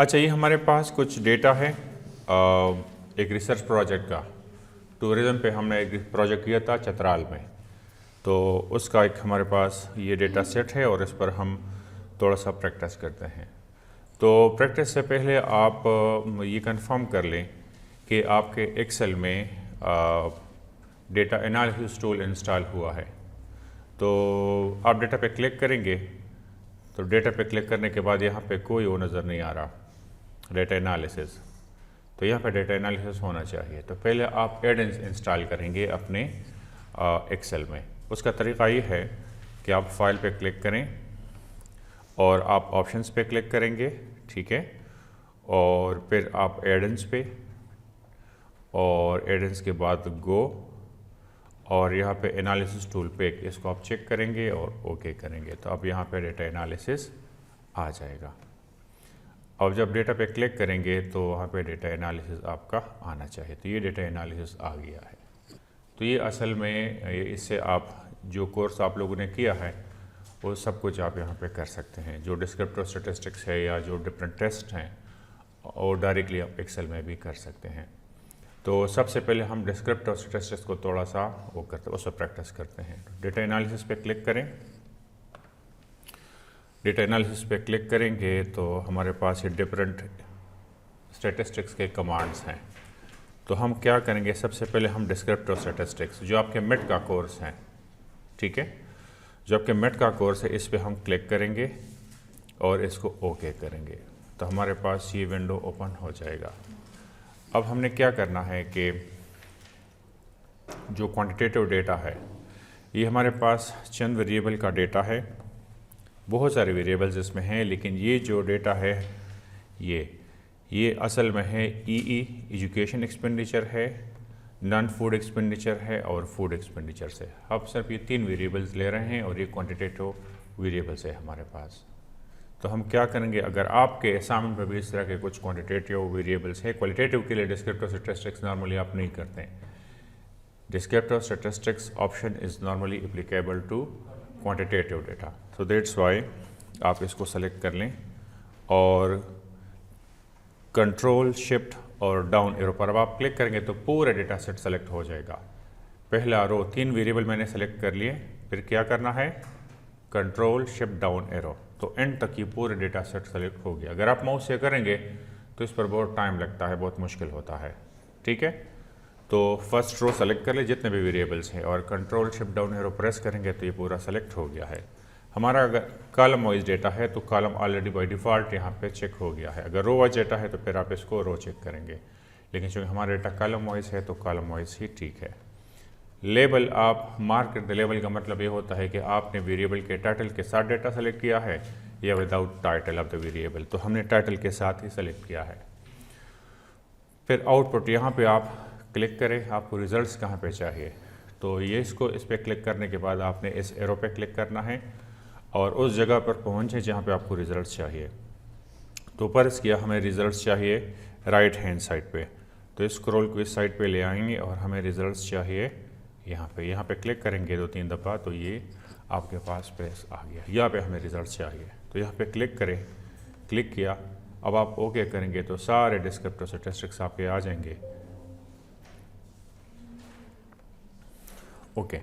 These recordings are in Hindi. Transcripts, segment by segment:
अच्छा, ये हमारे पास कुछ डेटा है एक रिसर्च प्रोजेक्ट का। टूरिज़म पे हमने एक प्रोजेक्ट किया था चतराल में, तो उसका एक हमारे पास ये डेटा सेट है और इस पर हम थोड़ा सा प्रैक्टिस करते हैं। तो प्रैक्टिस से पहले आप ये कंफर्म कर लें कि आपके एक्सेल में डेटा एनालिसिस टूल इंस्टॉल हुआ है। तो आप डेटा पे क्लिक करेंगे, तो डेटा पे क्लिक करने के बाद यहाँ पे कोई वो नज़र नहीं आ रहा डेटा एनालिसिस, तो यहाँ पे डेटा एनालिसिस होना चाहिए। तो पहले आप एडेंस इंस्टॉल करेंगे अपने एक्सेल में। उसका तरीका ये है कि आप फाइल पे क्लिक करें और आप ऑप्शंस पे क्लिक करेंगे, ठीक है, और फिर आप एडेंस पे, और एडेंस के बाद गो, और यहाँ पे एनालिसिस टूल पे इसको आप चेक करेंगे और ओके करेंगे, तो अब यहाँ पे डेटा एनालिसिस आ जाएगा। अब जब डेटा पे क्लिक करेंगे तो वहाँ पे डेटा एनालिसिस आपका आना चाहिए। तो ये डेटा एनालिसिस आ गया है। तो ये असल में इससे आप जो कोर्स आप लोगों ने किया है वो सब कुछ आप यहाँ पे कर सकते हैं। जो डिस्क्रिप्टिव स्टैटिस्टिक्स है या जो डिफरेंट टेस्ट हैं और डायरेक्टली आप एक्सेल में भी कर सकते हैं। तो सबसे पहले हम डिस्क्रिप्टिव स्टैटिस्टिक्स को थोड़ा सा वो करते हैं, उस पर प्रैक्टिस करते हैं। डेटा एनालिसिस पे क्लिक करें। डेटा एनालिसिस पे क्लिक करेंगे तो हमारे पास ये डिफरेंट स्टैटिस्टिक्स के कमांड्स हैं। तो हम क्या करेंगे, सबसे पहले हम डिस्क्रिप्टिव स्टैटिस्टिक्स जो आपके मिड का कोर्स है, ठीक है, जो आपके मिड का कोर्स है, इस पे हम क्लिक करेंगे और इसको ओके करेंगे, तो हमारे पास ये विंडो ओपन हो जाएगा। अब हमने क्या करना है कि जो क्वांटिटेटिव डेटा है ये हमारे पास चंद वेरिएबल का डेटा है, बहुत सारे वेरिएबल्स इसमें हैं, लेकिन ये जो डेटा है ये असल में है एजुकेशन एक्सपेंडिचर है, नॉन फूड एक्सपेंडिचर है और फूड एक्सपेंडिचर से। अब सिर्फ ये 3 वेरिएबल्स ले रहे हैं और ये क्वांटिटेटिव वेरिएबल्स है हमारे पास। तो हम क्या करेंगे, अगर आपके असाइनमेंट में भी इस तरह के कुछ क्वांटिटेटिव वेरिएबल्स है, क्वालिटेटिव के लिए डिस्क्रिप्टिव स्टैटिस्टिक्स नॉर्मली आप नहीं करते हैं। Descriptive statistics option is normally applicable to quantitative data, so that's why आप इसको सेलेक्ट कर लें और कंट्रोल शिफ्ट और डाउन एरो पर अब आप क्लिक करेंगे तो पूरा डेटा सेट सेलेक्ट हो जाएगा। पहला रो 3 वेरिएबल मैंने सेलेक्ट कर लिए, फिर क्या करना है, कंट्रोल शिफ्ट डाउन एरो, तो एंड तक ये पूरे डेटा सेट सेलेक्ट हो गया। अगर आप माउस से करेंगे तो इस पर बहुत टाइम लगता है, बहुत मुश्किल होता है, ठीक है। तो फर्स्ट रो सेलेक्ट कर ले जितने भी वेरिएबल्स हैं और control shift down arrow press करेंगे तो ये पूरा सेलेक्ट हो गया है। हमारा अगर कॉलम वाइज डेटा है तो कॉलम ऑलरेडी बाय डिफ़ॉल्ट यहाँ पे चेक हो गया है। अगर रो वाइज डेटा है तो फिर आप इसको रो चेक करेंगे, लेकिन चूँकि हमारा डेटा कॉलम वाइज है तो कॉलम वाइज ही ठीक है। लेबल आप मार्क कर दे, लेबल का मतलब ये होता है कि आपने वेरिएबल के टाइटल के साथ डेटा सेलेक्ट किया है या without title of the variable, तो हमने टाइटल के साथ ही सेलेक्ट किया है। फिर आउटपुट यहाँ पे आप क्लिक करें, आपको रिजल्ट्स कहाँ पे चाहिए, तो ये इस पर क्लिक करने के बाद आपने इस एरो पे क्लिक करना है और उस जगह पर पहुँचे जहाँ पे आपको रिजल्ट्स चाहिए। तो फर्ज किया हमें रिजल्ट्स चाहिए राइट हैंड साइड पे, तो स्क्रॉल को इस साइड पे ले आएंगे और हमें रिजल्ट्स चाहिए यहाँ पे क्लिक करेंगे 2-3 दफ़ा तो ये आपके पास पेज आ गया। यहाँ पे हमें रिजल्ट्स चाहिए तो यहाँ पे क्लिक करें, क्लिक किया, अब आप ओके करेंगे तो सारे डिस्क्रिप्टिव स्टैटिस्टिक्स आपके आ जाएंगे। ओके,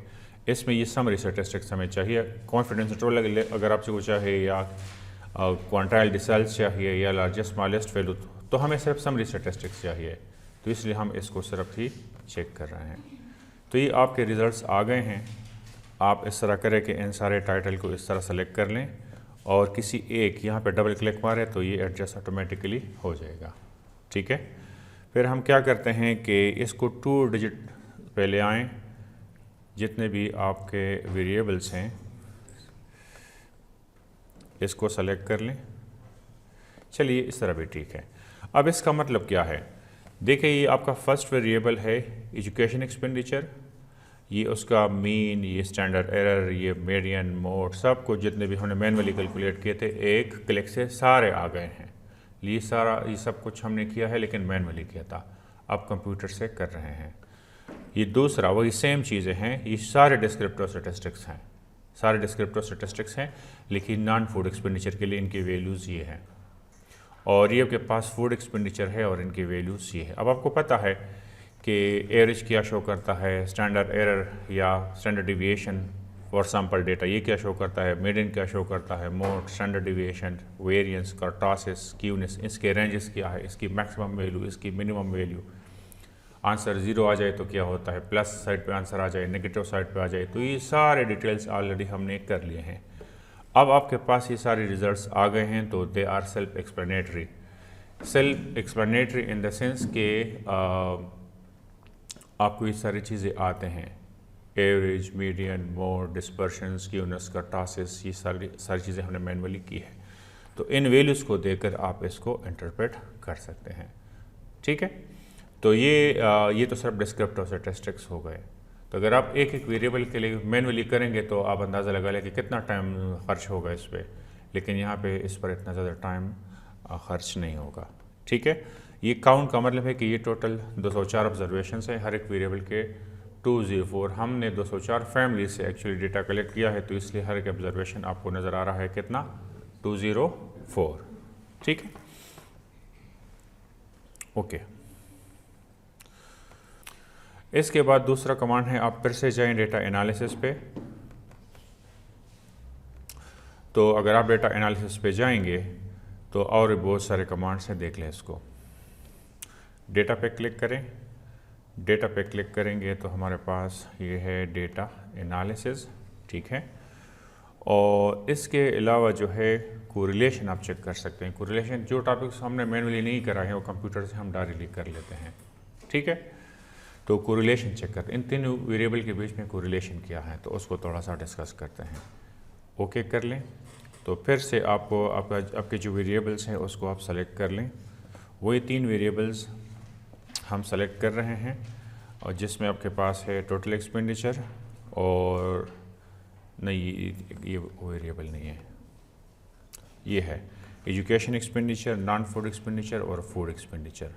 इसमें ये समरी स्टैटिस्टिक्स हमें चाहिए, कॉन्फिडेंस इंटरवल अगर आपसे कुछ चाहिए या क्वांटाइल डिसेल्स चाहिए या लार्जेस्ट स्मॉलेस्ट वैल्यू, तो हमें सिर्फ समरी स्टैटिस्टिक्स चाहिए, तो इसलिए हम इसको सिर्फ ही चेक कर रहे हैं। तो ये आपके रिज़ल्ट्स आ गए हैं। आप इस तरह करें कि इन सारे टाइटल को इस तरह सेलेक्ट कर लें और किसी एक यहाँ पे डबल क्लिक मारें तो ये एडजस्ट ऑटोमेटिकली हो जाएगा, ठीक है। फिर हम क्या करते हैं कि इसको 2 डिजिट पे ले आएँ, जितने भी आपके वेरिएबल्स हैं इसको सेलेक्ट कर लें। चलिए इस तरह भी ठीक है। अब इसका मतलब क्या है, देखिए ये आपका फर्स्ट वेरिएबल है एजुकेशन एक्सपेंडिचर, ये उसका मीन, ये स्टैंडर्ड एरर, ये मीडियन, मोड, सब कुछ जितने भी हमने मैनुअली कैलकुलेट किए थे एक क्लिक से सारे आ गए हैं। ये सब कुछ हमने किया है लेकिन मैनुअली किया था, अब कंप्यूटर से कर रहे हैं। ये दूसरा वही सेम चीज़ें हैं, ये सारे डिस्क्रिप्टिव स्टैटिस्टिक्स हैं, सारे डिस्क्रिप्टिव स्टैटिस्टिक्स हैं, लेकिन नॉन फूड एक्सपेंडिचर के लिए इनकी वैल्यूज़ ये हैं। और ये आपके पास फूड एक्सपेंडिचर है और इनकी वैल्यूज़ ये है। अब आपको पता है कि एवरेज क्या शो करता है, स्टैंडर्ड एरर या standard deviation for sample data ये क्या शो करता है, मीडियन क्या शो करता है, mode, standard deviation, variance, kurtosis, skewness, इसके रेंजेस क्या है, इसकी मैक्सिमम वैल्यू, इसकी मिनिमम वैल्यू। आंसर 0 आ जाए तो क्या होता है, प्लस साइड पे आंसर आ जाए, नेगेटिव साइड पे आ जाए, तो ये सारे डिटेल्स ऑलरेडी हमने कर लिए हैं। अब आपके पास ये सारे रिजल्ट्स आ गए हैं तो they are self explanatory. Self explanatory in the sense के आपको ये सारी चीज़ें आते हैं, average, median, mode, dispersion, skewness, kurtosis, ये सारी चीज़ें हमने मैनुअली की है। तो इन वैल्यूज़ को देकर आप इसको इंटरप्रेट कर सकते हैं। ठीक है, तो ये तो सिर्फ डिस्क्रिप्टिव स्टैटिस्टिक्स हो गए। तो अगर आप एक एक वेरिएबल के लिए मैनुअली करेंगे तो आप अंदाज़ा लगा लें कि कितना टाइम खर्च होगा इस पर, लेकिन यहाँ पे इस पर इतना ज़्यादा टाइम खर्च नहीं होगा। ठीक है, ये काउंट का मतलब है कि ये टोटल 204 ऑब्जर्वेशंस हैं हर एक वेरिएबल के 204। हमने 204 फैमिली से एक्चुअली डेटा कलेक्ट किया है, तो इसलिए हर एक ऑब्जर्वेशन आपको नज़र आ रहा है कितना, 204। ठीक है, ओके। इसके बाद दूसरा कमांड है, आप फिर से जाएं डेटा एनालिसिस पे। तो अगर आप डेटा एनालिसिस पे जाएंगे तो और बहुत सारे कमांड्स हैं, देख लें इसको। डेटा पे क्लिक करें, डेटा पे क्लिक करेंगे तो हमारे पास ये है डेटा एनालिसिस। ठीक है, और इसके अलावा जो है कोरिलेशन आप चेक कर सकते हैं। कोरिलेशन जो टॉपिक्स हमने मैनुअली नहीं करा है वो कंप्यूटर से हम डायरेक्टली कर लेते हैं। ठीक है, तो कोरिलेशन चेक करते हैं, इन तीनों वेरिएबल के बीच में कोरिलेशन क्या है, तो उसको थोड़ा सा डिस्कस करते हैं। ओके कर लें, तो फिर से आपको आपके जो वेरिएबल्स हैं उसको आप सेलेक्ट कर लें। वही 3 वेरिएबल्स हम सेलेक्ट कर रहे हैं, और जिसमें आपके पास है टोटल एक्सपेंडिचर, और नहीं ये वेरिएबल नहीं है, ये है education expenditure, non food expenditure और फूड एक्सपेंडिचर।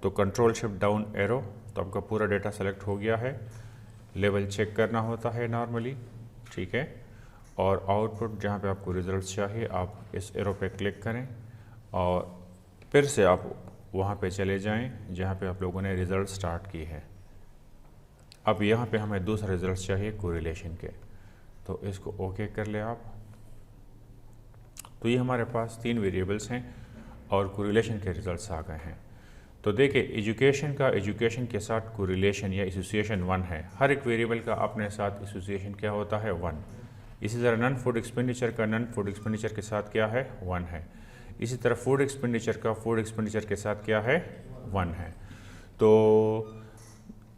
तो कंट्रोल शिफ्ट डाउन एरो, तो आपका पूरा डेटा सेलेक्ट हो गया है। लेवल चेक करना होता है नॉर्मली। ठीक है, और आउटपुट जहाँ पे आपको रिजल्ट चाहिए आप इस एरो पे क्लिक करें और फिर से आप वहाँ पे चले जाएं जहाँ पे आप लोगों ने रिज़ल्ट स्टार्ट की है। अब यहाँ पे हमें दूसरा रिज़ल्ट चाहिए कोरिलेशन के, तो इसको ओके कर ले आप। तो ये हमारे पास 3 वेरिएबल्स हैं और कोरिलेशन के रिज़ल्ट्स आ गए हैं। तो देखिए एजुकेशन के साथ कोरिलेशन या एसोसिएशन 1 है। हर एक वेरिएबल का अपने साथ एसोसिएशन क्या होता है, 1। इसी तरह नॉन फूड एक्सपेंडिचर का नॉन फूड एक्सपेंडिचर के साथ क्या है, 1 है। इसी तरह फूड एक्सपेंडिचर का फूड एक्सपेंडिचर के साथ क्या है, 1 है। तो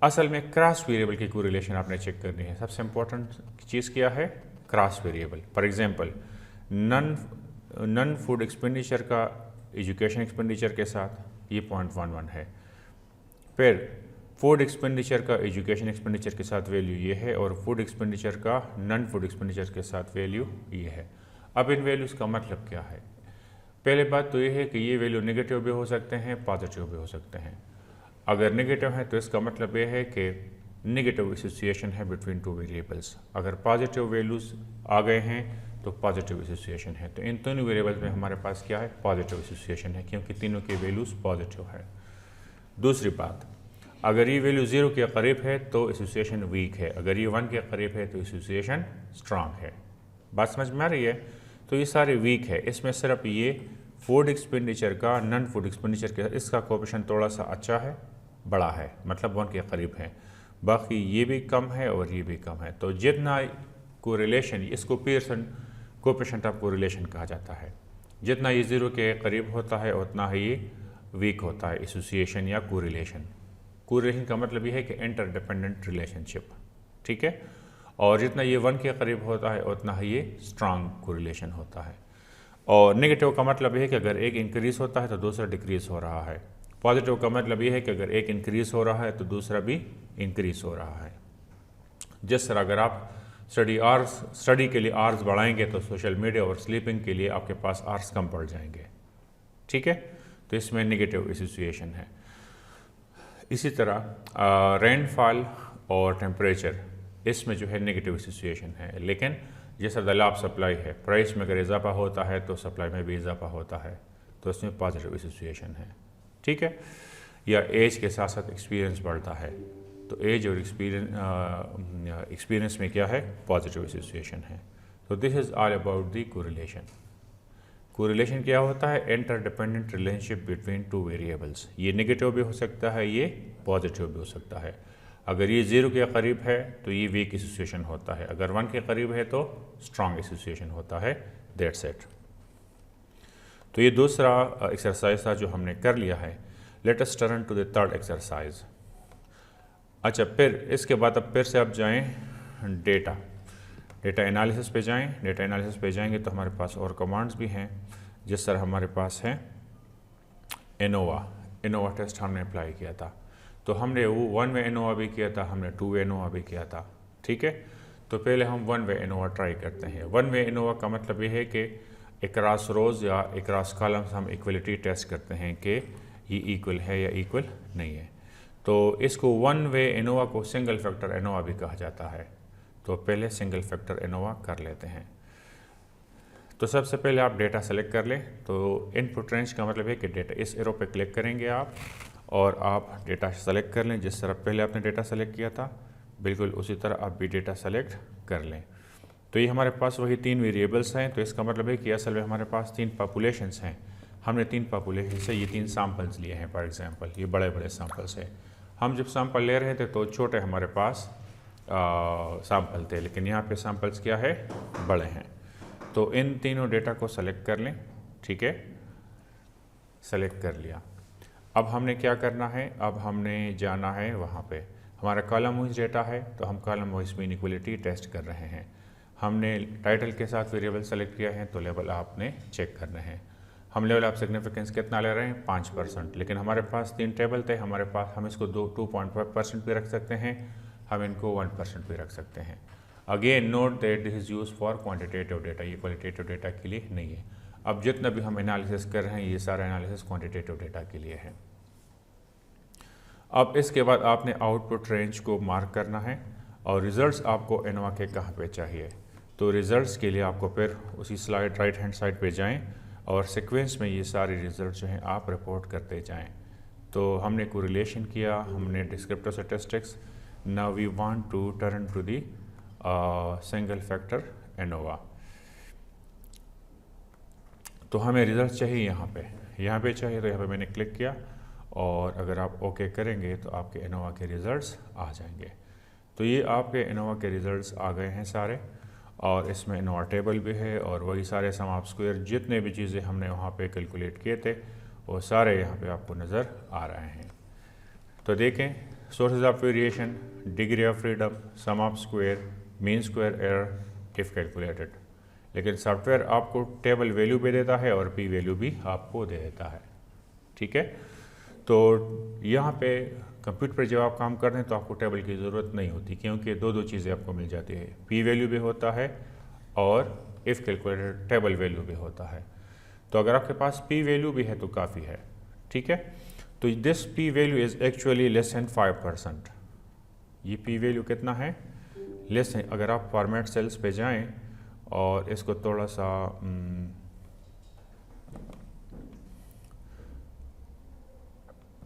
असल में क्रॉस वेरिएबल की कोरिलेशन आपने चेक करनी है। सबसे इम्पोर्टेंट चीज़ क्या है, cross variable. For example non food expenditure का एजुकेशन एक्सपेंडिचर के साथ ये 0.11 है। फिर फूड एक्सपेंडिचर का एजुकेशन एक्सपेंडिचर के साथ वैल्यू ये है, और फूड एक्सपेंडिचर का नॉन फूड एक्सपेंडिचर के साथ वैल्यू ये है। अब इन वैल्यूज़ का मतलब क्या है, पहले बात तो ये है कि ये वैल्यू नेगेटिव भी हो सकते हैं, पॉजिटिव भी हो सकते हैं। अगर नेगेटिव है तो इसका मतलब ये है कि नेगेटिव एसोसिएशन है बिटवीन 2 वेरिएबल्स। अगर पॉजिटिव वैल्यूज़ आ गए हैं तो पॉजिटिव एसोसिएशन है। तो इन दोनों वेरिएबल्स में हमारे पास क्या है, पॉजिटिव एसोसिएशन है, क्योंकि तीनों की वैल्यूज़ पॉजिटिव है। दूसरी बात, अगर ये वैल्यू 0 के करीब है तो एसोसिएशन वीक है, अगर ये 1 के करीब है तो एसोसिएशन स्ट्रांग है। बात समझ में आ रही है? तो ये सारे वीक है। इसमें सिर्फ ये फूड एक्सपेंडिचर का नॉन फूड एक्सपेंडिचर के इसका कोएफिशिएंट थोड़ा सा अच्छा है, बड़ा है, मतलब 1 के करीब है। बाकी ये भी कम है और ये भी कम है। तो जितना कोरिलेशन, इसको पियर्सन कोएफिशिएंट ऑफ कोरिलेशन कहा जाता है, जितना ये 0 के करीब होता है उतना ही ये वीक होता है एसोसिएशन या कोरिलेशन। कोरिलेशन का मतलब ये है कि इंटरडिपेंडेंट रिलेशनशिप। ठीक है, और जितना ये 1 के करीब होता है उतना ही ये स्ट्रांग कोरिलेशन होता है। और नेगेटिव का मतलब ये है कि अगर एक इंक्रीज़ होता है तो दूसरा डिक्रीज़ हो रहा है। पॉजिटिव का मतलब ये है कि अगर एक इंक्रीज़ हो रहा है तो दूसरा भी इंक्रीज़ हो रहा है। जिस तरह अगर आप स्टडी के लिए आवर्स बढ़ाएंगे तो सोशल मीडिया और स्लीपिंग के लिए आपके पास आवर्स कम पड़ जाएंगे। ठीक है, तो इसमें नेगेटिव एसोसिएशन है। इसी तरह रेनफॉल और टेम्परेचर, इसमें जो है नेगेटिव एसोसिएशन है। लेकिन जैसा दलाब सप्लाई है, प्राइस में अगर इजाफा होता है तो सप्लाई में भी इजाफा होता है। तो इसमें पॉजिटिव एसोसिएशन है, ठीक है। या एज के साथ साथ एक्सपीरियंस बढ़ता है, तो एज और एक्सपीरियंस में क्या है, पॉजिटिव एसोसिएशन है। तो this is all about the correlation. Correlation क्या होता है, interdependent relationship between two variables. ये नेगेटिव भी हो सकता है, ये पॉजिटिव भी हो सकता है। अगर ये 0 के करीब है तो ये वीक एसोसिएशन होता है, अगर 1 के करीब है तो स्ट्रॉन्ग एसोसिएशन होता है। That's it. तो ये दूसरा एक्सरसाइज था जो हमने कर लिया है। Let us turn to the third exercise. अच्छा, फिर इसके बाद अब फिर से आप जाएं डेटा एनालिसिस पे जाएं। डेटा एनालिसिस पे जाएंगे तो हमारे पास और कमांड्स भी हैं। जिस तरह हमारे पास है एनोवा टेस्ट हमने अप्लाई किया था, तो हमने वो 1 वे एनोवा भी किया था, हमने 2 वे एनोवा भी किया था, ठीक है। तो पहले हम 1 वे एनोवा ट्राई करते हैं। 1 वे एनोवा का मतलब ये है कि अक्रॉस रोज या अक्रॉस कॉलम्स हम इक्वलिटी टेस्ट करते हैं कि ये इक्वल है या इक्वल नहीं है। तो इसको 1 वे एनोवा को सिंगल फैक्टर एनोवा भी कहा जाता है। तो पहले सिंगल फैक्टर एनोवा कर लेते हैं। तो सबसे पहले आप डेटा सेलेक्ट कर लें। तो इनपुट रेंज का मतलब है कि डेटा, इस एरो पे क्लिक करेंगे आप और आप डेटा सेलेक्ट कर लें। जिस तरह पहले आपने डेटा सेलेक्ट किया था बिल्कुल उसी तरह आप भी डेटा सेलेक्ट कर लें। तो ये हमारे पास वही 3 वेरिएबल्स हैं। तो इसका मतलब है कि असल में हमारे पास 3 पॉपुलेशंस हैं। हमने 3 पॉपुलेशन से ये 3 सैम्पल्स लिए हैं। फॉर एग्जांपल ये बड़े बड़े सैम्पल्स हैं। हम जब सैम्पल ले रहे थे तो छोटे हमारे पास सैम्पल थे, लेकिन यहाँ पे सैम्पल्स क्या है, बड़े हैं। तो इन तीनों डेटा को सेलेक्ट कर लें, ठीक है। सेलेक्ट कर लिया। अब हमने क्या करना है, अब हमने जाना है वहाँ पे हमारा कॉलम वाइज डेटा है, तो हम कॉलम वाइज में इनइक्वलिटी टेस्ट कर रहे हैं। हमने टाइटल के साथ वेरिएबल सेलेक्ट किया है, तो लेवल आपने चेक करना है। हम लेवल ऑफ सिग्निफिकेंस कितना ले रहे हैं, 5%। लेकिन हमारे पास 3 टेबल थे, हमारे पास हम इसको 2.5% भी रख सकते हैं, हम इनको 1% भी रख सकते हैं। Again note that this is use for quantitative data, ये क्वालिटेटिव डेटा के लिए नहीं है। अब जितना भी हम एनालिसिस कर रहे हैं ये सारा एनालिसिस क्वांटिटेटिव डेटा के लिए है। अब इसके बाद आपने आउटपुट रेंज को मार्क करना है और रिजल्ट्स आपको एनोवा के कहाँ पे चाहिए। तो रिजल्ट्स के लिए आपको फिर उसी स्लाइड राइट हैंड साइड पे जाएं और सीक्वेंस में ये सारे रिजल्ट जो हैं आप रिपोर्ट करते जाएं। तो हमने कोरिलेशन किया, हमने descriptive statistics. Now we want to turn to the single factor ANOVA. तो हमें रिजल्ट चाहिए यहाँ पे चाहिए, तो यहाँ पे मैंने क्लिक किया और अगर आप ओके करेंगे तो आपके एनोवा के रिजल्ट्स आ जाएंगे। तो ये आपके एनोवा के रिजल्ट्स आ गए हैं सारे, और इसमें एनोवा टेबल भी है और वही सारे सम ऑफ स्क्वायर जितने भी चीज़ें हमने वहाँ पे कैलकुलेट किए थे वो सारे यहाँ पे आपको नज़र आ रहे हैं। तो देखें, sources of variation, degree of freedom, sum of square, mean square error, if calculated. लेकिन सॉफ्टवेयर आपको टेबल वैल्यू भी देता है और पी वैल्यू भी आपको दे देता है, ठीक है। तो यहाँ पे कंप्यूटर पर जब आप काम कर रहे हैं तो आपको टेबल की ज़रूरत नहीं होती, क्योंकि दो चीज़ें आपको मिल जाती है, पी वैल्यू भी होता है और इफ़ कैलकुलेटेड टेबल वैल्यू भी होता है। तो अगर आपके पास पी वैल्यू भी है तो काफ़ी है, ठीक है। तो this P value is actually less than 5%। ये पी वैल्यू कितना है, लेस है। अगर आप फॉर्मेट सेल्स पे जाएं और इसको थोड़ा सा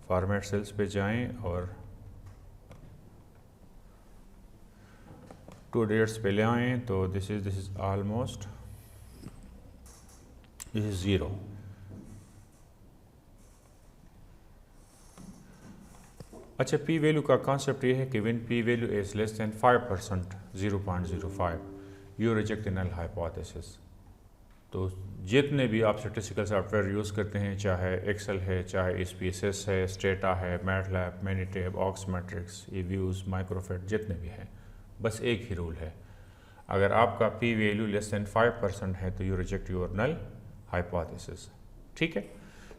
फॉर्मेट सेल्स पे जाएं और 2 डेट्स पे ले आएँ, तो this is almost, this is 0। अच्छा, पी वैल्यू का कॉन्सेप्ट ये है कि when P value is less than 5%, 0.05, you reject the null hypothesis. तो जितने भी आप स्टैटिस्टिकल सॉफ्टवेयर यूज़ करते हैं, चाहे एक्सेल है, चाहे SPSS है, स्टेटा है, मैटलैब, मैनीटेब, ऑक्स मैट्रिक्स, ईव्यूज़, माइक्रोफिट, जितने भी हैं, बस एक ही रूल है, अगर आपका पी वैल्यू लेस दैन 5% है तो you reject your null hypothesis, ठीक है।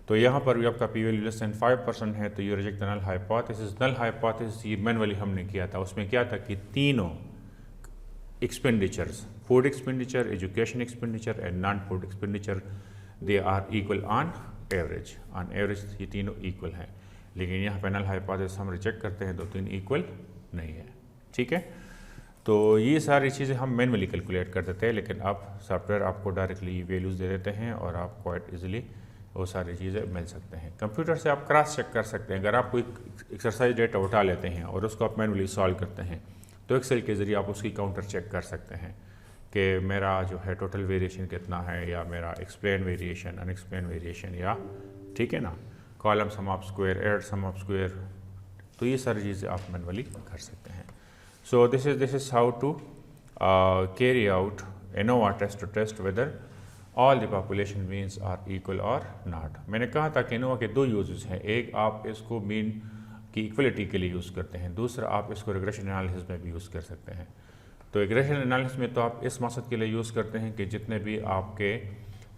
तो यहाँ पर भी आपका पी वैल्यू लेस दैन 5% है तो you reject the null hypothesis. Null hypothesis ये मैनुअली हमने किया था, उसमें क्या था कि तीनों expenditures, food expenditure, education expenditure and non food expenditure, they are equal on average. On average ये तीनों इक्वल हैं, लेकिन यहाँ पे नल हाइपोथेसिस हम रिजेक्ट करते हैं तो तीन इक्वल नहीं है, ठीक है। तो ये सारी चीज़ें हम मैनुअली कैलकुलेट कर देते हैं, लेकिन अब सॉफ्टवेयर आपको डायरेक्टली वैल्यूज़ दे देते हैं और आप क्वाइट ईजिली वो सारी चीज़ें मिल सकते हैं। कंप्यूटर से आप क्रॉस चेक कर सकते हैं। अगर आप कोई एक्सरसाइज डेटा उठा लेते हैं और उसको आप मैनुअली सॉल्व करते हैं तो एक्सेल के ज़रिए आप उसकी काउंटर चेक कर सकते हैं कि मेरा जो है टोटल वेरिएशन कितना है, या मेरा एक्सप्लेन वेरिएशन, अनएक्सप्लेन वेरिएशन, या ठीक है ना, column sum of square, add sum of square. तो ये सारी चीज़ें आप मैनुअली कर सकते हैं। So this is how to carry out ANOVA test to test whether all the population means are equal और नॉट। मैंने कहा था कि ANOVA के दो यूजेस हैं। एक आप इसको मीन की इक्वलिटी के लिए यूज़ करते हैं, दूसरा आप इसको रिग्रेशन एनालिसिस में भी यूज़ कर सकते हैं। तो रिग्रेशन एनालिसिस में तो आप इस मकसद के लिए यूज़ करते हैं कि जितने भी आपके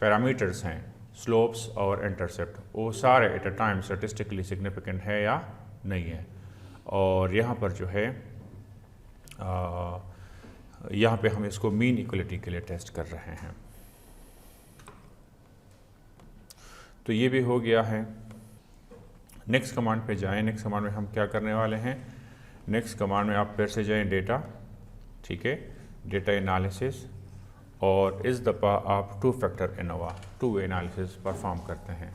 पैरामीटर्स हैं, स्लोप्स और इंटरसेप्ट, वो सारे at a time statistically significant है या नहीं है। और यहाँ पर जो है यहाँ पे हम इसको मीन इक्वलिटी के लिए टेस्ट कर रहे हैं। तो ये भी हो गया है। नेक्स्ट कमांड पे जाएं। नेक्स्ट कमांड में हम क्या करने वाले हैं? नेक्स्ट कमांड में आप फिर से जाएं डेटा, ठीक है, डेटा एनालिसिस, और इस दफ़ा आप 2 फैक्टर ANOVA 2 एनालिसिस परफॉर्म करते हैं।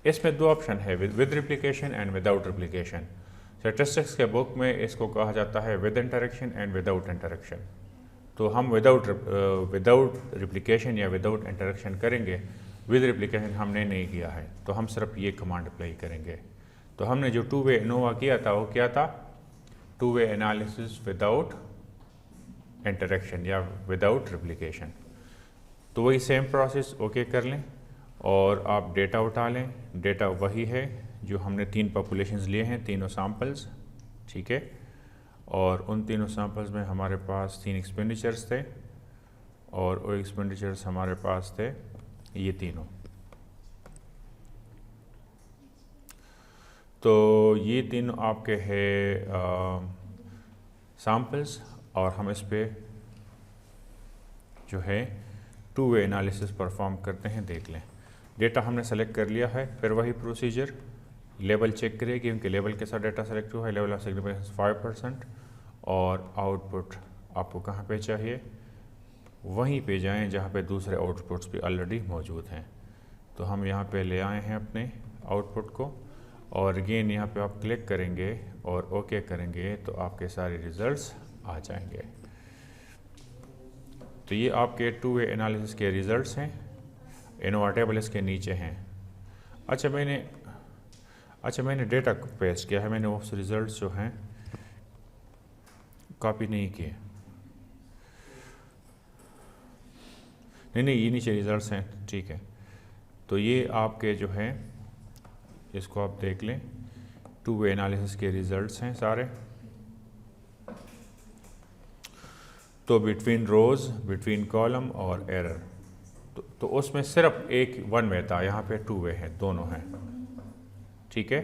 इसमें 2 ऑप्शन है, with replication and without replication. Statistics के बुक में इसको कहा जाता है with interaction and without interaction. तो हम विदाउट रिप्लिकेशन या विदाउट इंटरेक्शन करेंगे। विद रिप्लिकेशन हमने नहीं किया है, तो हम सिर्फ ये कमांड अप्लाई करेंगे। तो हमने जो 2 वे ANOVA किया था वो क्या था? 2 वे एनालिसिस विदाउट इंटरेक्शन या विदाउट रिप्लिकेशन। तो वही सेम प्रोसेस ओके कर लें और आप डेटा उठा लें। डेटा वही है जो हमने 3 पॉपुलेशंस लिए हैं, तीनों सैम्पल्स, ठीक है, और उन तीनों सैम्पल्स में हमारे पास 3 एक्सपेंडिचर्स थे और वो एक्सपेंडिचर्स हमारे पास थे ये तीनों। तो ये तीनों आपके हैं सैम्पल्स, और हम इस पे जो है 2 वे एनालिसिस परफॉर्म करते हैं। देख लें, डेटा हमने सेलेक्ट कर लिया है। फिर वही प्रोसीजर, लेवल चेक करिए क्योंकि लेवल के साथ डेटा सेलेक्ट हुआ है। लेवल ऑफ सिग्निफिकेंस 5% और आउटपुट आपको कहाँ पे चाहिए? वहीं पे जाएं जहाँ पे दूसरे आउटपुट्स भी ऑलरेडी मौजूद हैं। तो हम यहाँ पे ले आए हैं अपने आउटपुट को, और अगेन यहाँ पे आप क्लिक करेंगे और ओके करेंगे तो आपके सारे रिजल्ट्स आ जाएंगे। तो ये आपके 2 वे एनालिसिस के रिजल्ट्स हैं। ANOVA टेबल इसके नीचे हैं। अच्छा मैंने डेटा पेस्ट किया है, मैंने वो रिजल्ट्स जो हैं कॉपी नहीं किए। नहीं, ये नीचे रिजल्ट्स हैं, ठीक है। तो ये आपके जो हैं, इसको आप देख लें, 2 वे एनालिसिस के रिजल्ट्स हैं सारे। तो बिटवीन रोज़, बिटवीन कॉलम और एरर, तो उसमें सिर्फ एक 1 वे था, यहाँ पे 2 वे हैं, दोनों हैं, ठीक है।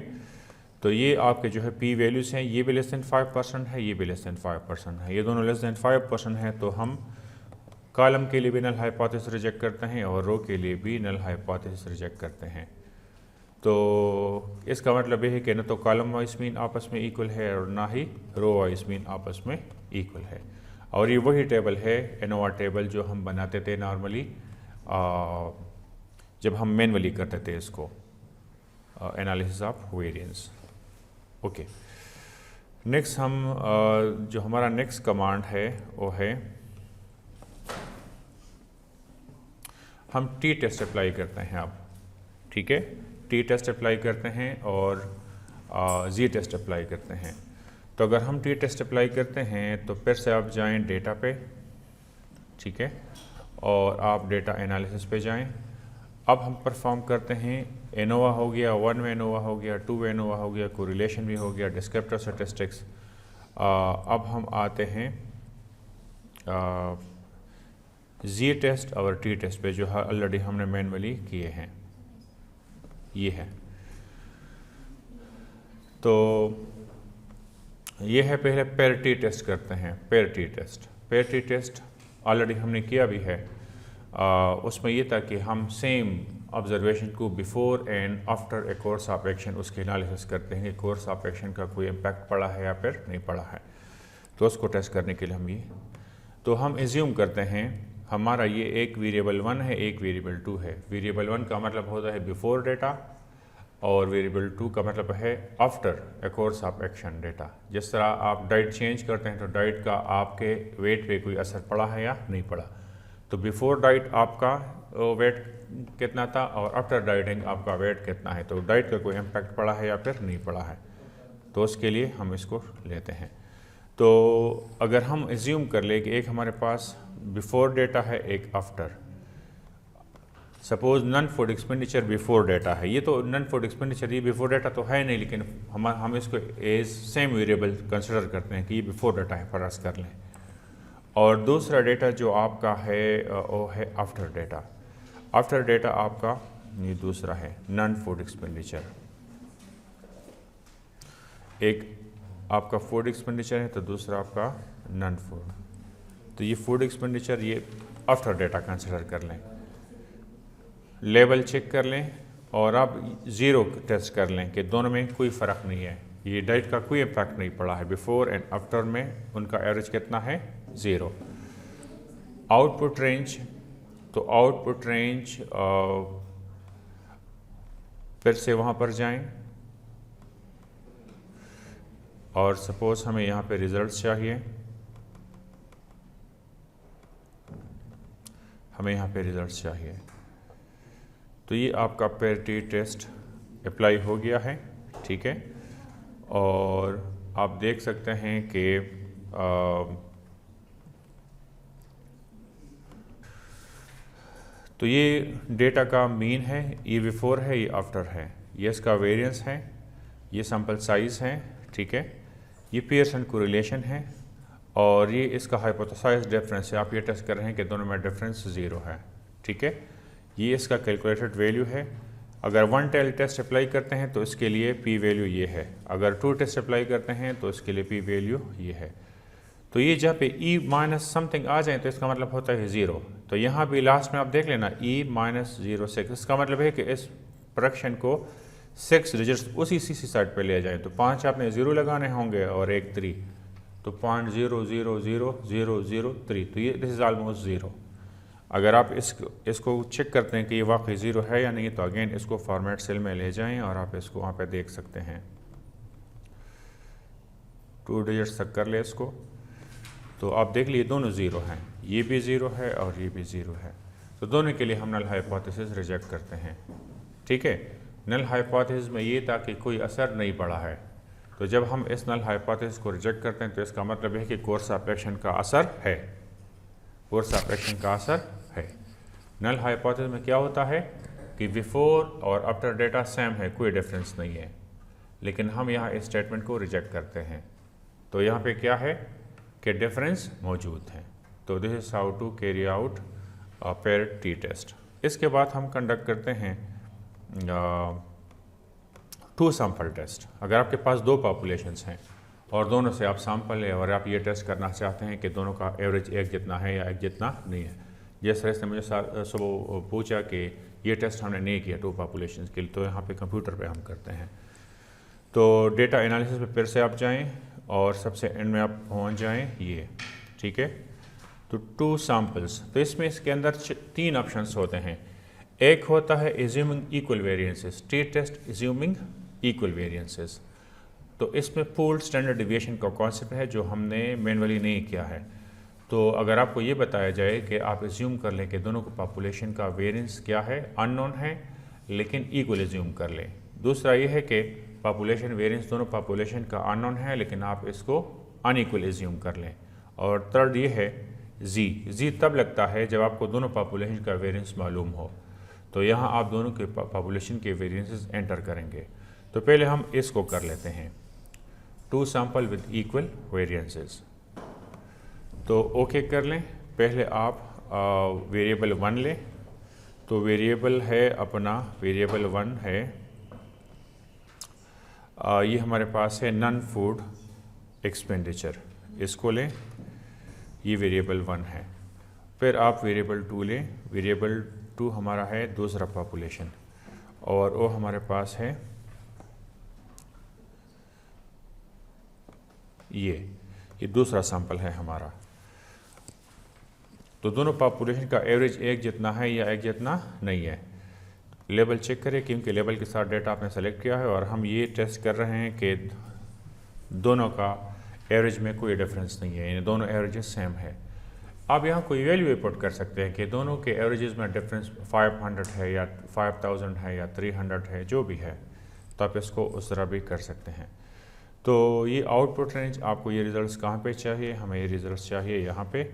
तो ये आपके जो है P वैल्यूज़ हैं, ये भी लेस दैन 5% है, ये भी लेस दैन 5% है, ये दोनों लेस दैन 5% है। तो हम कॉलम के लिए भी नल हाइपोथेसिस रिजेक्ट करते हैं और रो के लिए भी नल हाइपोथेसिस रिजेक्ट करते हैं। तो इसका मतलब ये है कि न तो कॉलम वाइज मीन आपस में इक्वल है और ना ही रो वाइज मीन आपस में इक्वल है। और ये वही टेबल है ANOVA टेबल जो हम बनाते थे नॉर्मली जब हम मैनुअली करते थे इसको, analysis of variance. Okay, next हम जो हमारा नेक्स्ट कमांड है वो है हम टी टेस्ट अप्लाई करते हैं अब, ठीक है। टी टेस्ट अप्लाई करते हैं और जी टेस्ट अप्लाई करते हैं। तो अगर हम टी टेस्ट अप्लाई करते हैं तो फिर से आप जाएं डेटा पे, ठीक है, और आप डेटा एनालिसिस पे जाएं। अब हम परफॉर्म करते हैं ANOVA हो गया, 1 वे ANOVA हो गया, 2 वे ANOVA हो गया, कोरिलेशन भी हो गया, डिस्क्रिप्टर स्टैटिस्टिक्स। अब हम आते हैं जी टेस्ट और टी टेस्ट पे जो है ऑलरेडी हमने मैनुअली किए हैं, ये है। तो ये है, पहले पेयर टी टेस्ट करते हैं। पेयर टी टेस्ट ऑलरेडी हमने किया भी है। उसमें ये था कि हम सेम ऑब्जर्वेशन को before and after a course of action उसके एनालिसिस करते हैं कि कोर्स ऑफ एक्शन का कोई इम्पैक्ट पड़ा है या फिर नहीं पड़ा है। तो उसको टेस्ट करने के लिए हम ये, तो हम एज्यूम करते हैं हमारा ये एक वेरिएबल 1 है, एक वेरिएबल 2 है। वेरिएबल 1 का मतलब होता है बिफोर डेटा और वेरिएबल 2 का मतलब है after a course of action data. जिस तरह आप डाइट चेंज करते हैं तो डाइट का आपके वेट पे कोई असर पड़ा है या नहीं पड़ा। तो बिफोर डाइट आपका वेट कितना था और आफ्टर डाइटिंग आपका वेट कितना है, तो डाइट का कोई इम्पैक्ट पड़ा है या फिर नहीं पड़ा है, तो उसके लिए हम इसको लेते हैं। तो अगर हम एज्यूम कर ले कि एक हमारे पास बिफोर डेटा है, एक after, suppose non food expenditure before data है, ये तो नन फूड एक्सपेंडिचर ये बिफोर डेटा तो है नहीं, लेकिन हम इसको एज सेम वेरिएबल कंसिडर करते हैं कि ये बिफोर डेटा है, फर्ज कर लें। और दूसरा डेटा जो आपका है वो है आफ्टर डेटा। आफ्टर डेटा आपका ये दूसरा है नन फूड एक्सपेंडिचर। एक आपका फूड एक्सपेंडिचर है तो दूसरा आपका नन फूड। तो ये फूड एक्सपेंडिचर ये आफ्टर डेटा कंसिडर कर लें, लेवल चेक कर लें और आप ज़ीरो टेस्ट कर लें कि दोनों में कोई फ़र्क नहीं है, ये डाइट का कोई इम्पैक्ट नहीं पड़ा है। बिफोर एंड आफ्टर में उनका एवरेज कितना है, 0। आउटपुट रेंज, तो आउटपुट रेंज फिर से वहाँ पर जाएं और सपोज हमें यहाँ पे रिजल्ट्स चाहिए, हमें यहाँ पे रिजल्ट्स चाहिए। तो ये आपका पैरिटी टेस्ट अप्लाई हो गया है, ठीक है। और आप देख सकते हैं कि तो ये डेटा का मीन है, ये बिफोर है, ये आफ्टर है, ये इसका वेरिएंस है, ये सैंपल साइज़ है, ठीक है। ये पियर्सन कोरिलेशन है और ये इसका हाइपोथेसाइज्ड डिफरेंस है। आप ये टेस्ट कर रहे हैं कि दोनों में डिफरेंस 0 है, ठीक है। ये इसका कैलकुलेटेड वैल्यू है। अगर 1 टेल टेस्ट अप्लाई करते हैं तो इसके लिए पी वैल्यू ये है, अगर 2 टेस्ट अप्लाई करते हैं तो इसके लिए पी वैल्यू ये है। तो ये जहाँ पे ई माइनस समथिंग आ जाए तो इसका मतलब होता है 0। तो यहाँ भी लास्ट में आप देख लेना E-0.6, इसका मतलब है कि इस प्रोडक्शन को 6 डिजिट्स उसी सी साइड पे ले जाए। तो 5 आपने 0 लगाने होंगे और 1 3, तो 0.000003, तो ये दिस इज़ ऑलमोस्ट 0। अगर आप इसको चेक करते हैं कि ये वाकई 0 है या नहीं, तो अगेन इसको फॉर्मेट सेल में ले जाएं और आप इसको वहाँ पे देख सकते हैं। 2 डिजिट्स तक कर ले इसको, तो आप देख लिए दोनों 0 हैं, ये भी 0 है और ये भी 0 है। तो दोनों के लिए हम नल हाइपोथेसिस रिजेक्ट करते हैं, ठीक है। नल हाइपोथेसिस में ये था कि कोई असर नहीं पड़ा है, तो जब हम इस नल हाइपोथेसिस को रिजेक्ट करते हैं तो इसका मतलब है कि कोर्स ऑफ एक्शन का असर है, कोर्स ऑफ एक्शन का असर है। नल हाइपोथेसिस में क्या होता है कि बिफोर और आफ्टर डेटा सेम है, कोई डिफरेंस नहीं है, लेकिन हम यहाँ इस स्टेटमेंट को रिजेक्ट करते हैं। तो यहाँ पे क्या है कि डिफरेंस मौजूद है। तो this is how to carry out pair t test. इसके बाद हम कंडक्ट करते हैं 2 सैंपल टेस्ट। अगर आपके पास 2 पॉपुलेशंस हैं और दोनों से आप सैंपल लें और आप ये टेस्ट करना चाहते हैं कि दोनों का एवरेज एक जितना है या एक जितना नहीं है। जिस तरह से मुझे सुबह पूछा कि ये टेस्ट हमने नहीं किया 2 पॉपुलेशंस के लिए, तो यहाँ पे कंप्यूटर पे हम करते हैं। तो डेटा एनालिसिस पे फिर से आप जाएं और सबसे एंड में आप पहुँच जाएं ये, ठीक है। तो 2 सैम्पल्स, तो इसमें इसके अंदर 3 ऑप्शंस होते हैं। एक होता है assuming equal variances, t test assuming equal variances. तो इसमें पूल्ड स्टैंडर्ड डिविएशन का कॉन्सेप्ट है जो हमने मैनुअली नहीं किया है। तो अगर आपको ये बताया जाए कि आप एज्यूम कर लें कि दोनों को पॉपुलेशन का वेरिएंस क्या है, अननोन है, लेकिन इक्वल एज्यूम कर लें। दूसरा ये है कि पॉपुलेशन वेरिएंस दोनों पॉपुलेशन का अननोन है, लेकिन आप इसको अनइक्वल एज्यूम कर लें। और थर्ड ये है जी तब लगता है जब आपको दोनों पॉपुलेशन का वेरिएंस मालूम हो। तो यहाँ आप दोनों के पॉपुलेशन के वेरिएंसेस एंटर करेंगे। तो पहले हम इसको कर लेते हैं, 2 सैंपल विद इक्वल वेरिएंसेस। तो ओके कर लें। पहले आप वेरिएबल 1 लें। तो वेरिएबल है अपना, वेरिएबल 1 है ये हमारे पास है नन फूड एक्सपेंडिचर, इसको लें, ये वेरिएबल 1 है। फिर आप वेरिएबल 2 लें। वेरिएबल 2 हमारा है दूसरा पॉपुलेशन और वो हमारे पास है ये दूसरा सैंपल है हमारा। तो दोनों पॉपुलेशन का एवरेज एक जितना है या एक जितना नहीं है। लेबल चेक करें, क्योंकि लेबल के साथ डेटा आपने सेलेक्ट किया है और हम ये टेस्ट कर रहे हैं कि दोनों का एवरेज में कोई डिफरेंस नहीं है, यानी दोनों एवरेजेस सेम है। आप यहाँ कोई वैल्यू रिपोर्ट कर सकते हैं कि दोनों के एवरेजेस में डिफरेंस 500 है या 5000 है या 300 है, जो भी है, तो आप इसको उस तरह भी कर सकते हैं। तो ये आउटपुट रेंज, आपको ये रिजल्ट्स कहाँ पे चाहिए? हमें ये रिजल्ट्स चाहिए यहाँ पे।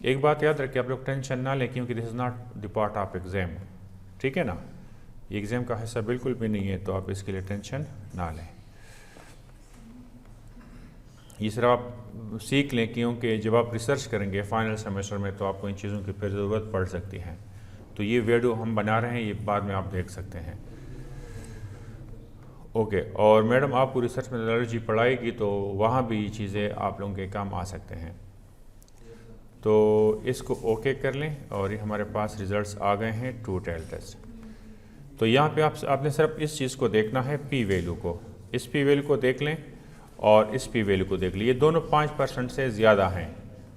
एक बात याद रखिए, आप लोग टेंशन ना लें, क्योंकि this is not the part of exam, ठीक है ना, ये एग्ज़ाम का हिस्सा बिल्कुल भी नहीं है, तो आप इसके लिए टेंशन ना लें। ये सिर्फ आप सीख लें, क्योंकि जब आप रिसर्च करेंगे फाइनल सेमेस्टर में तो आपको इन चीज़ों की फिर ज़रूरत पड़ सकती है। तो ये वीडियो हम बना रहे हैं, ये बाद में आप देख सकते हैं। ओके, और मैडम आपको रिसर्च मेथोडोलॉजी पढ़ाएगी तो वहाँ भी ये चीज़ें आप लोगों के काम आ सकते हैं। तो इसको ओके कर लें और ये हमारे पास रिज़ल्ट्स आ गए हैं ट्रू टेल टेस्ट। तो यहाँ पे आपने सिर्फ इस चीज़ को देखना है, पी वैल्यू को, इस पी वैल्यू को देख लें और इस पी वैल्यू को देख लीजिए, दोनों 5% से ज़्यादा हैं,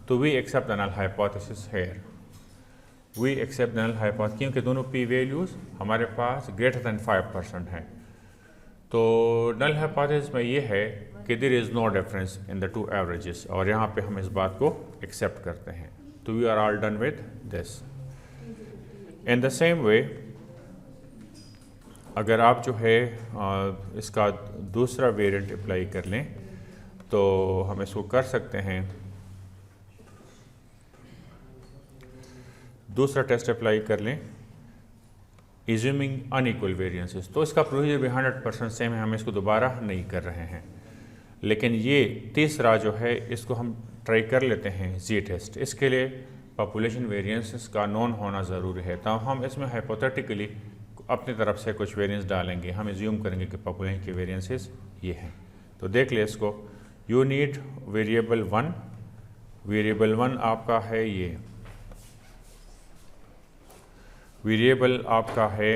तो we accept the null hypothesis here, we accept the null hypothesis, क्योंकि दोनों पी वैल्यूज़ हमारे पास ग्रेटर दैन 5% हैं। तो नल हाइपोथेसिस में ये है कि there is no difference in the two averages, और यहाँ पे हम इस बात को एक्सेप्ट करते हैं। तो we are all done with this. In the same way, अगर आप जो है इसका दूसरा वेरिएंट अप्लाई कर लें तो हम इसको कर सकते हैं। दूसरा टेस्ट अप्लाई कर लें, इज्यूमिंग अनइक्वल वेरिएंसेस, तो इसका प्रोसीजर भी 100% सेम है, हम इसको दोबारा नहीं कर रहे हैं। लेकिन ये तीसरा जो है, इसको हम ट्राई कर लेते हैं, जी टेस्ट। इसके लिए पॉपुलेशन वेरिएंसेस का नोन होना ज़रूरी है, तो हम इसमें हाइपोथेटिकली अपनी तरफ से कुछ वेरिएंस डालेंगे, हम एज्यूम करेंगे कि पॉपुलेशन के वेरिएंसेस ये हैं। तो देख ले इसको, यू नीड वेरिएबल 1, वेरिएबल 1 आपका है ये, वेरिएबल आपका है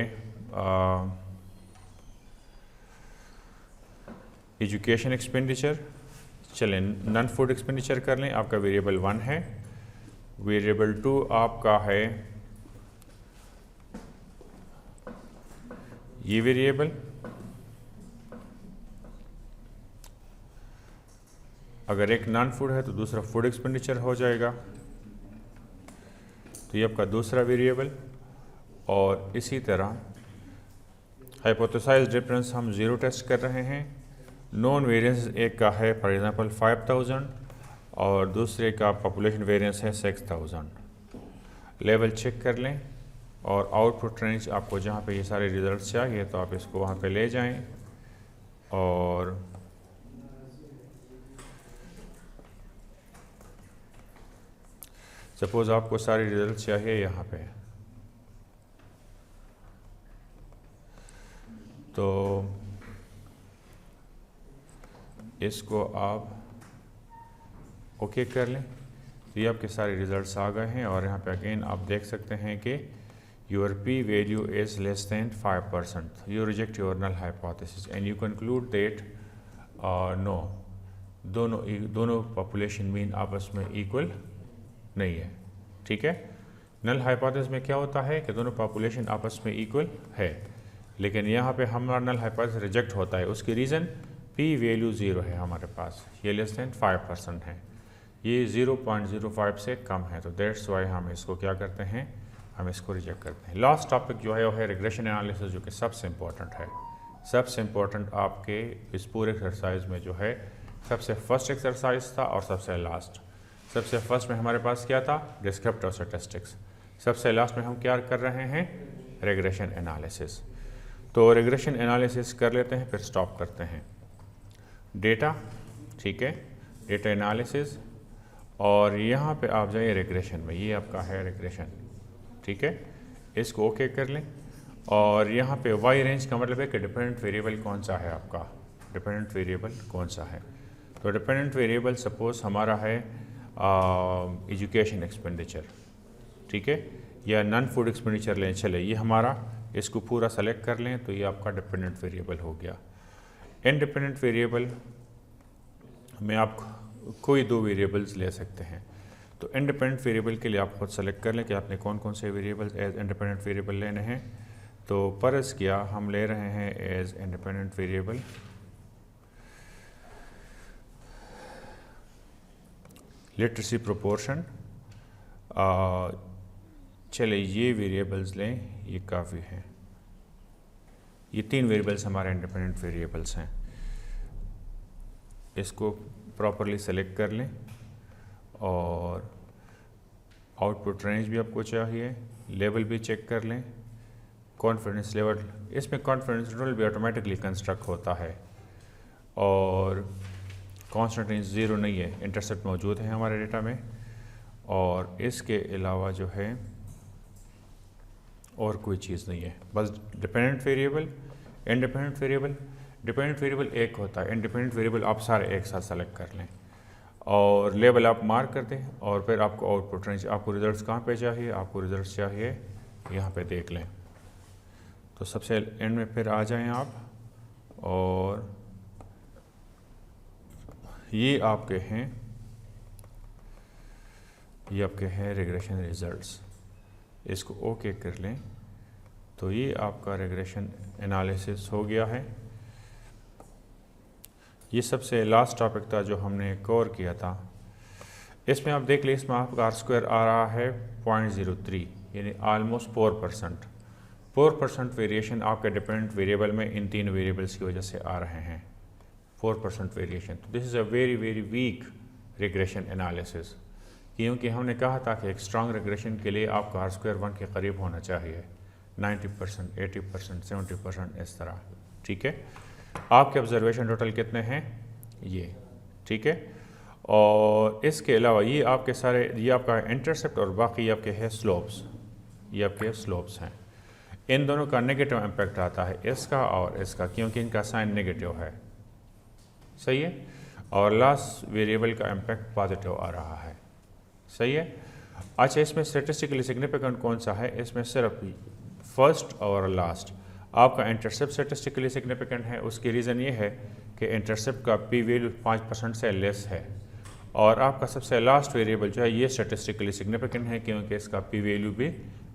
एजुकेशन एक्सपेंडिचर, चलें नॉन फूड एक्सपेंडिचर कर लें, आपका वेरिएबल 1 है। वेरिएबल 2 आपका है ये वेरिएबल, अगर एक नॉन फूड है तो दूसरा फूड एक्सपेंडिचर हो जाएगा, तो ये आपका दूसरा वेरिएबल। और इसी तरह हाइपोथेसाइज्ड डिफरेंस हम 0 टेस्ट कर रहे हैं। नॉन वेरिएंस एक का है फॉर एग्जांपल 5000 और दूसरे का पॉपुलेशन वेरिएंस है 6000। लेवल चेक कर लें और आउटपुट रेंज आपको जहाँ पे ये सारे रिजल्ट्स चाहिए तो आप इसको वहाँ पे ले जाएं और सपोज़ आपको सारे रिजल्ट्स चाहिए यहाँ पे, तो इसको आप ओके कर लें। तो ये आपके सारे रिजल्ट्स आ गए हैं और यहाँ पे अगेन आप देख सकते हैं कि your p value is less than 5%, you reject your null hypothesis and you conclude that no, दोनों पॉपुलेशन मीन आपस में इक्वल नहीं है, ठीक है। नल हाइपोथेसिस में क्या होता है कि दोनों पॉपुलेशन आपस में इक्वल है, लेकिन यहाँ पे हमारा नल हाइपोथेसिस रिजेक्ट होता है। उसकी रीज़न p वैल्यू 0 है हमारे पास, ये लेस दैन 5% है, ये 0.05 से कम है, तो दैट्स वाई हम इसको क्या करते हैं, हम इसको रिजेक्ट करते हैं। लास्ट टॉपिक जो है वो है रिग्रेशन एनालिसिस, जो कि सबसे इम्पोर्टेंट है। सबसे इम्पोर्टेंट आपके इस पूरे एक्सरसाइज में जो है, सबसे फर्स्ट एक्सरसाइज था और सबसे लास्ट। सबसे फर्स्ट में हमारे पास क्या था, डिस्क्रिप्टिव स्टैटिस्टिक्स, सबसे लास्ट में हम क्या कर रहे हैं, रिग्रेशन एनालिसिस। तो रिग्रेशन एनालिसिस कर लेते हैं, फिर स्टॉप करते हैं। डेटा, ठीक है, डेटा एनालिसिस, और यहाँ पे आप जाइए रिग्रेशन में, ये आपका है रिग्रेशन, ठीक है, इसको ओके कर लें। और यहाँ पे वाई रेंज का मतलब है कि डिपेंडेंट वेरिएबल कौन सा है आपका, डिपेंडेंट वेरिएबल कौन सा है। तो डिपेंडेंट वेरिएबल सपोज हमारा है एजुकेशन एक्सपेंडिचर, ठीक है, या नॉन फूड एक्सपेंडिचर लें, चले ये हमारा, इसको पूरा सेलेक्ट कर लें, तो ये आपका डिपेंडेंट वेरिएबल हो गया। इंडिपेंडेंट वेरिएबल में आप कोई 2 वेरिएबल्स ले सकते हैं, तो इंडिपेंडेंट वेरिएबल के लिए आप खुद सेलेक्ट कर लें कि आपने कौन कौन से वेरिएबल्स एज इंडिपेंडेंट वेरिएबल लेने हैं। तो फर्ज किया हम ले रहे हैं as independent variable literacy proportion. चले ये वेरिएबल्स लें, ये काफ़ी हैं। ये 3 वेरिएबल्स हमारे इंडिपेंडेंट वेरिएबल्स हैं। इसको प्रॉपरली सेलेक्ट कर लें और आउटपुट रेंज भी आपको चाहिए, लेवल भी चेक कर लें, कॉन्फिडेंस लेवल, इसमें कॉन्फिडेंस लेवल भी ऑटोमेटिकली कंस्ट्रक्ट होता है और कॉन्स्टेंट 0 नहीं है, इंटरसेप्ट मौजूद है हमारे डेटा में। और इसके अलावा जो है और कोई चीज़ नहीं है, बस dependent variable, independent variable. Dependent variable एक होता है, इंडिपेंडेंट वेरिएबल आप सारे एक साथ सेलेक्ट कर लें और लेवल आप मार्क कर दें और फिर आपको आउटपुट रेंज, आपको रिजल्ट्स कहाँ पे चाहिए, आपको रिजल्ट्स चाहिए यहाँ पे देख लें। तो सबसे एंड में फिर आ जाएं आप और ये आपके हैं, ये आपके हैं रिग्रेशन रिजल्ट्स। इसको ओके कर लें तो ये आपका रिग्रेशन एनालिसिस हो गया है। ये सबसे लास्ट टॉपिक था जो हमने कवर किया था। इसमें आप देख लीजिए, इसमें आपका R² आ रहा है 0.03 यानी ऑलमोस्ट 4%। 4% वेरिएशन आपके डिपेंडेंट वेरिएबल में इन 3 वेरिएबल्स की वजह से आ रहे हैं, 4% वेरिएशन। तो this is a very very weak regression analysis, क्योंकि हमने कहा था कि एक स्ट्रॉन्ग रिग्रेशन के लिए आपका R² 1 के करीब होना चाहिए, 90%, 80%, 70% इस तरह। ठीक है, आपके ऑब्जर्वेशन टोटल कितने हैं ये, ठीक है। और इसके अलावा ये आपके सारे, ये आपका इंटरसेप्ट और बाकी आपके है स्लोप्स, ये आपके स्लोप्स हैं। इन दोनों का नेगेटिव इम्पैक्ट आता है, इसका और इसका, क्योंकि इनका साइन नेगेटिव है, सही है। और लास्ट वेरिएबल का इम्पैक्ट पॉजिटिव आ रहा है, सही है। अच्छा, इसमें स्टैटिस्टिकली सिग्निफिकेंट कौन सा है? इसमें सिर्फ फर्स्ट और लास्ट। आपका इंटरसेप्ट स्टैटिस्टिकली सिग्निफिकेंट है, उसकी रीज़न ये है कि इंटरसेप्ट का पी वैल्यू 5% से लेस है। और आपका सबसे लास्ट वेरिएबल जो है ये स्टैटिस्टिकली सिग्निफिकेंट है, क्योंकि इसका पी वैल्यू भी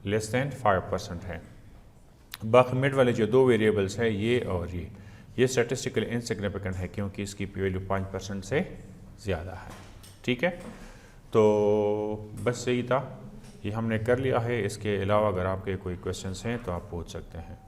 लेस दैन 5% है। बाकी मिड वाले जो 2 वेरिएबल्स है ये और ये स्टैटिस्टिकली इनसिग्निफिकेंट है, क्योंकि इसकी पी वैल्यू 5% से ज़्यादा है। ठीक है, तो बस यही था, ये हमने कर लिया है। इसके अलावा अगर आपके कोई क्वेश्चंस हैं तो आप पूछ सकते हैं।